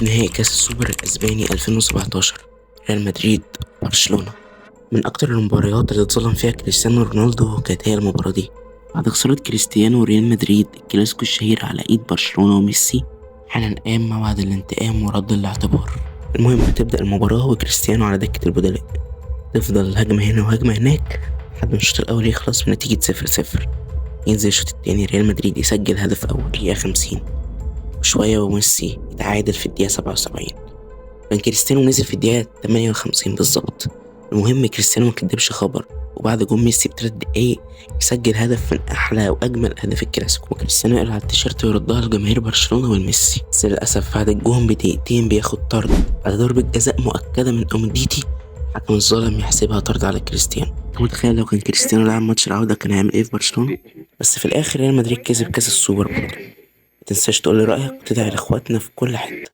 نهائي كأس السوبر الأسباني 2017، ريال مدريد برشلونة. من أكتر المباريات اللي اتظلم فيها كريستيانو رونالدو كانت هي المباراة دي. بعد خسارة كريستيانو وريال مدريد الكلاسيكو الشهير على إيد برشلونة وميسي، حالا قام موعد الانتقام ورد الاعتبار. المهم تبدأ المباراة وكريستيانو على دكة البدلاء، تفضل هجمة هنا وهجمة هناك لحد ما الشوط الأول يخلص بنتيجة 0-0. ينزل الشوط التاني ريال مدريد يسجل هدف أول دقيقة 50 وشوية، وميسي يتعادل في الدقيقة 77. كان كريستيانو نزل في الدقيقة 58 بالظبط. المهم كريستيانو مكدبش خبر، وبعد جون ميسي ب3 دقايق يسجل هدف من أحلى وأجمل أهداف الكلاسيكو، وكريستيانو يقلع التيشيرت ويردها لجماهير برشلونة والميسي. بس للأسف بعد الجون بدقيقتين بياخد طرد بعد ضربة جزاء مؤكدة من أومديتي. الحكم الظالم يحسبها طرد على كريستيانو. انت متخيل لو كان كريستيانو لعب ماتش العودة كان هيعمل ايه في برشلونة؟ بس في الآخر ريال مدريد كسب كاس السوبر برضه. متنساش تقولي رأيك وتدعي لإخواتنا في كل حتة.